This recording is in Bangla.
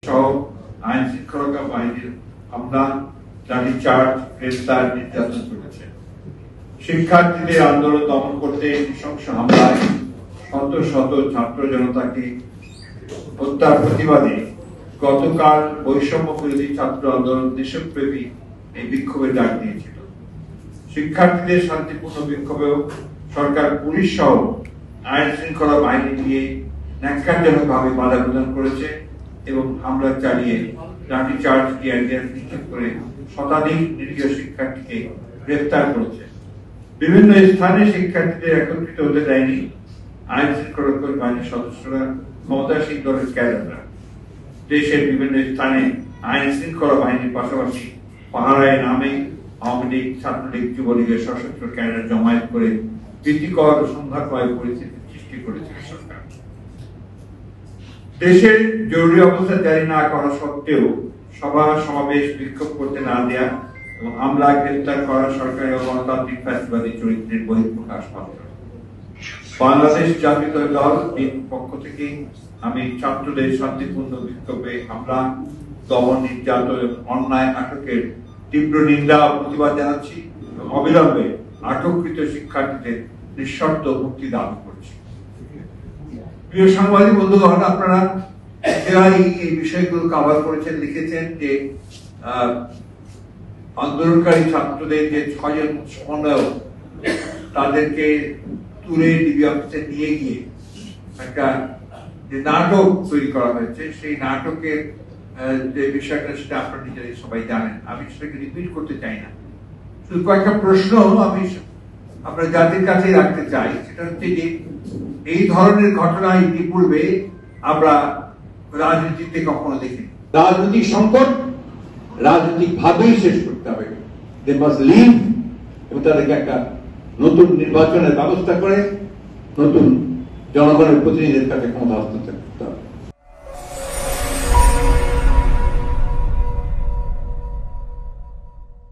সহ আইন শৃঙ্খলা বাহিনীর হামলা, লাঠিচার্জ, গ্রেফতার, নির্যাতন চলেছে। শিক্ষার্থীদের আন্দোলন দমন করতে নৃশংস হামলায় শত শত ছাত্র জনতাকে হত্যার প্রতিবাদে গতকাল বৈষম্য বিরোধী ছাত্র আন্দোলন দেশব্যাপী এই বিক্ষোভের ডাক দিয়েছিল। শিক্ষার্থীদের শান্তিপূর্ণ বিক্ষোভেও সরকার পুলিশ সহ আইন শৃঙ্খলা বাহিনী দিয়ে ন্যাক্কারজনকভাবে বাধা প্রদান করেছে এবং হামলা চালিয়ে লাঠিচার্জ, টিয়ার গ্যাস নিক্ষেপ করে শতাধিক নিরীহ শিক্ষার্থীকে গ্রেফতার করেছে। বিভিন্ন স্থানে শিক্ষার্থীদের একত্রিত হতে দেয়নি আইন শৃঙ্খলা বাহিনীর সদস্যরা, ক্ষমতাসীন দলের ক্যাডাররা। দেশের বিভিন্ন স্থানে আইন শৃঙ্খলা বাহিনীর পাশাপাশি পাহারায় নামে আওয়ামী লীগ, ছাত্রলীগ, যুবলীগের সশস্ত্র ক্যাডার জমায়েত করে ভীতিকর সংঘাতময় পরিস্থিতি সৃষ্টি করেছে সরকার। দেশের জরুরি অবস্থা জারি না করা সত্ত্বেও সভা সমাবেশ বিক্ষোভ করতে না দেয়া এবং হামলা, গ্রেফতার করা সরকারি ও গণতান্ত্রিক ফ্যাসিবাদী চরিত্রের বহিঃপ্রকাশ মাত্র। বাংলাদেশ জাতীয় দল পক্ষ থেকে আমি ছাত্রদের শান্তিপূর্ণ বিক্ষোভে হামলা, দমন, নির্যাতন, অন্যায়, আটকের তীব্র নিন্দা ও প্রতিবাদ জানাচ্ছি এবং অবিলম্বে আটককৃত শিক্ষার্থীদের নিঃশর্ত মুক্তি দাবি করছি। প্রিয় সাংবাদিক বন্ধুগণ, আপনারা এই বিষয়গুলো কভার করেছেন, লিখেছেন যে আন্দোলনকারী ছাত্রদের যে 6 জন সমন্বয়ক তাদেরকে তুলে ডিবি অফিসে নিয়ে গিয়ে একটা যে নাটক তৈরি করা হয়েছে, সেই নাটকের যে বিষয়টা সেটা আপনারা নিজেরাই সবাই জানেন। আমি সেটাকে রিপিট করতে চাই না। শুধু কয়েকটা প্রশ্ন আমি আপনার জাতির কাছে রাখতে চাই। সেটা হচ্ছে যে এই ধরনের ঘটনা ইতিপূর্বে আমরা রাজনীতিতে কখনো দেখিনি। রাজনৈতিক সংকট রাজনৈতিক ভাবেই শেষ করতে হবে। দে মাস্ট লিভ এবং তাদেরকে একটা নতুন নির্বাচনের ব্যবস্থা করে নতুন জনগণের প্রতিনিধিদের কাছে ক্ষমতা হস্তান্তর করতে হবে।